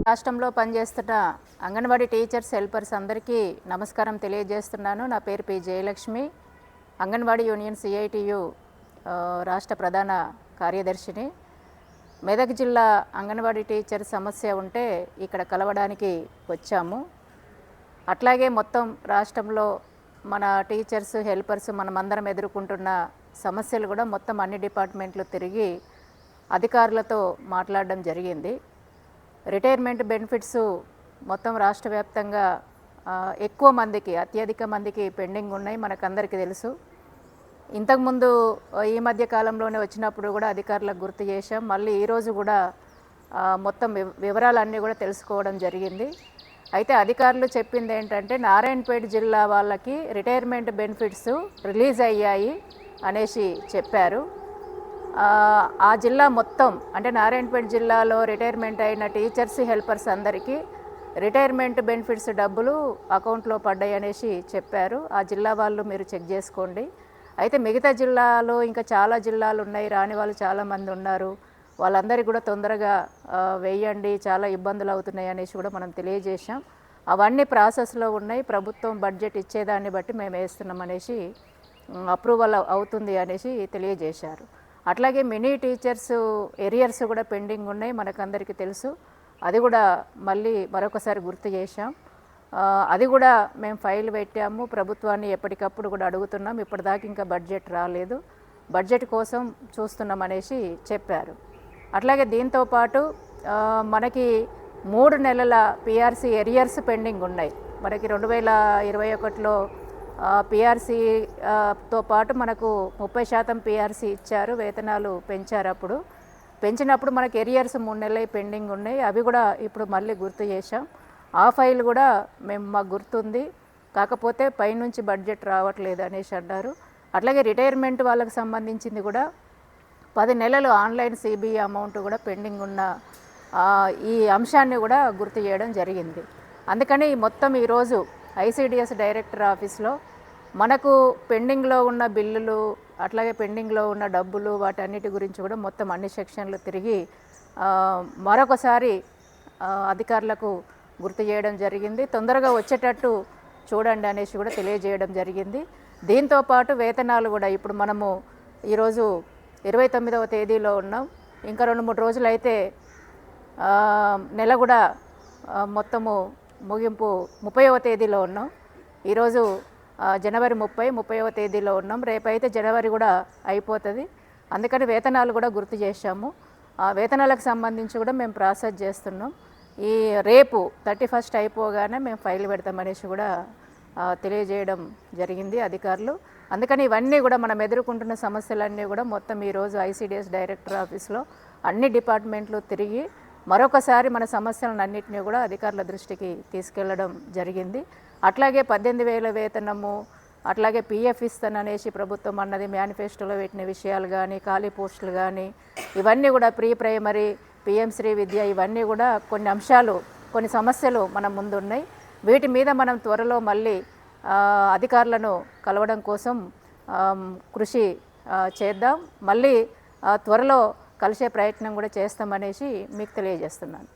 రాష్ట్రంలో పనిచేస్తున్న anganwadi teachers helpers అందరికీ నమస్కారం తెలియజేస్తున్నాను. నా పేరు P Jayalakshmi, anganwadi union CITU రాష్ట్ర ప్రధాన కార్యదర్శిని. మెదక్ జిల్లా అంగన్వాడీ టీచర్ సమస్య ఉంటే ఇక్కడ కలవడానికి వచ్చాము. అట్లాగే మొత్తం రాష్ట్రంలో మన టీచర్స్ హెల్పర్స్ మనమందరం ఎదుర్కొంటున్న సమస్యలు కూడా మొత్తం అన్ని డిపార్ట్మెంట్లు తిరిగి అధికారులతో మాట్లాడడం జరిగింది. రిటైర్మెంట్ బెనిఫిట్స్ మొత్తం రాష్ట్ర వ్యాప్తంగా ఎక్కువ మందికి, అత్యధిక మందికి పెండింగ్ ఉన్నాయి, మనకందరికీ తెలుసు. ఇంతకుముందు ఈ మధ్య కాలంలోనే వచ్చినప్పుడు కూడా అధికారులకు గుర్తు చేశాం. మళ్ళీ ఈరోజు కూడా మొత్తం వివరాలన్నీ కూడా తెలుసుకోవడం జరిగింది. అయితే అధికారులు చెప్పింది ఏంటంటే, నారాయణపేట జిల్లా వాళ్ళకి రిటైర్మెంట్ బెనిఫిట్స్ రిలీజ్ అయ్యాయి అనేసి చెప్పారు. ఆ జిల్లా మొత్తం అంటే నారాయణపేట జిల్లాలో రిటైర్మెంట్ అయిన టీచర్స్ హెల్పర్స్ అందరికీ రిటైర్మెంట్ బెనిఫిట్స్ డబ్బులు అకౌంట్లో పడ్డాయి అనేసి చెప్పారు. ఆ జిల్లా వాళ్ళు మీరు చెక్ చేసుకోండి. అయితే మిగతా జిల్లాలో ఇంకా చాలా జిల్లాలు ఉన్నాయి, రాని వాళ్ళు చాలామంది ఉన్నారు. వాళ్ళందరికీ కూడా తొందరగా వేయండి, చాలా ఇబ్బందులు అవుతున్నాయి అనేసి కూడా మనం తెలియజేశాం. అవన్నీ ప్రాసెస్లో ఉన్నాయి. ప్రభుత్వం బడ్జెట్ ఇచ్చేదాన్ని బట్టి మేము వేస్తున్నాం అనేసి, అప్రూవల్ అవుతుంది అనేసి తెలియజేశారు. అట్లాగే మినీ టీచర్స్ ఎరియర్స్ కూడా పెండింగ్ ఉన్నాయి, మనకందరికీ తెలుసు. అది కూడా మళ్ళీ మరొకసారి గుర్తు చేశాం. అది కూడా మేము ఫైల్ పెట్టాము, ప్రభుత్వాన్ని ఎప్పటికప్పుడు కూడా అడుగుతున్నాం. ఇప్పటిదాకా ఇంకా బడ్జెట్ రాలేదు, బడ్జెట్ కోసం చూస్తున్నాం అనేసి చెప్పారు. అట్లాగే దీంతోపాటు మనకి 3 నెలల పిఆర్సీ ఎరియర్స్ పెండింగ్ ఉన్నాయి. మనకి 2021లో పిఆర్సీతో పాటు మనకు 30% పిఆర్సీ ఇచ్చారు, వేతనాలు పెంచారు. అప్పుడు పెంచినప్పుడు మనకి ఎరియర్స్ 3 నెలలు పెండింగ్ ఉన్నాయి. అవి కూడా ఇప్పుడు మళ్ళీ గుర్తు చేశాం. ఆ ఫైల్ కూడా మాకు గుర్తుంది, కాకపోతే పైనుంచి బడ్జెట్ రావట్లేదు అనేసి అన్నారు. అట్లాగే రిటైర్మెంట్ వాళ్ళకి సంబంధించింది కూడా 10 నెలలు ఆన్లైన్ సిబిఈ అమౌంట్ కూడా పెండింగ్ ఉన్న ఈ అంశాన్ని కూడా గుర్తు చేయడం జరిగింది. అందుకని మొత్తం ఈరోజు ఐసిడిఎస్ డైరెక్టర్ ఆఫీస్లో మనకు పెండింగ్లో ఉన్న బిల్లులు, అట్లాగే పెండింగ్లో ఉన్న డబ్బులు, వాటన్నిటి గురించి కూడా మొత్తం అన్ని సెక్షన్లు తిరిగి మరొకసారి అధికారులకు గుర్తు చేయడం జరిగింది. తొందరగా వచ్చేటట్టు చూడండి అనేసి కూడా తెలియజేయడం జరిగింది. దీంతోపాటు వేతనాలు కూడా ఇప్పుడు మనము ఈరోజు 29వ తేదీలో ఉన్నాం. ఇంకా 2-3 రోజులు అయితే నెల కూడా మొత్తము ముగింపు 30వ తేదీలో ఉన్నాం. ఈరోజు జనవరి 30వ తేదీలో ఉన్నాం. రేపైతే జనవరి కూడా అయిపోతుంది. అందుకని వేతనాలు కూడా గుర్తు చేశాము. ఆ వేతనాలకు సంబంధించి కూడా మేము ప్రాసెస్ చేస్తున్నాం. ఈ రేపు 31st అయిపోగానే మేము ఫైల్ పెడతామనేసి కూడా తెలియజేయడం జరిగింది అధికారులు. అందుకని ఇవన్నీ కూడా మనం ఎదుర్కొంటున్న సమస్యలన్నీ కూడా మొత్తం ఈరోజు ఐసిడిఎస్ డైరెక్టర్ ఆఫీస్లో అన్ని డిపార్ట్మెంట్లు తిరిగి మరొకసారి మన సమస్యలను అన్నింటినీ కూడా అధికారుల దృష్టికి తీసుకెళ్లడం జరిగింది. అట్లాగే 18,000 వేతనము, అట్లాగే పిఎఫ్ ఇస్తాననేసి ప్రభుత్వం అన్నది మేనిఫెస్టోలో పెట్టిన విషయాలు కానీ, ఖాళీ పోస్టులు కానీ, ఇవన్నీ కూడా ప్రీ ప్రైమరీ, పిఎం శ్రీ విద్య, ఇవన్నీ కూడా కొన్ని అంశాలు, కొన్ని సమస్యలు మన ముందున్నాయి. వీటి మీద మనం త్వరలో మళ్ళీ అధికారులను కలవడం కోసం కృషి చేద్దాం. మళ్ళీ త్వరలో కలిసే ప్రయత్నం కూడా చేస్తామనేసి మీకు తెలియజేస్తున్నాను.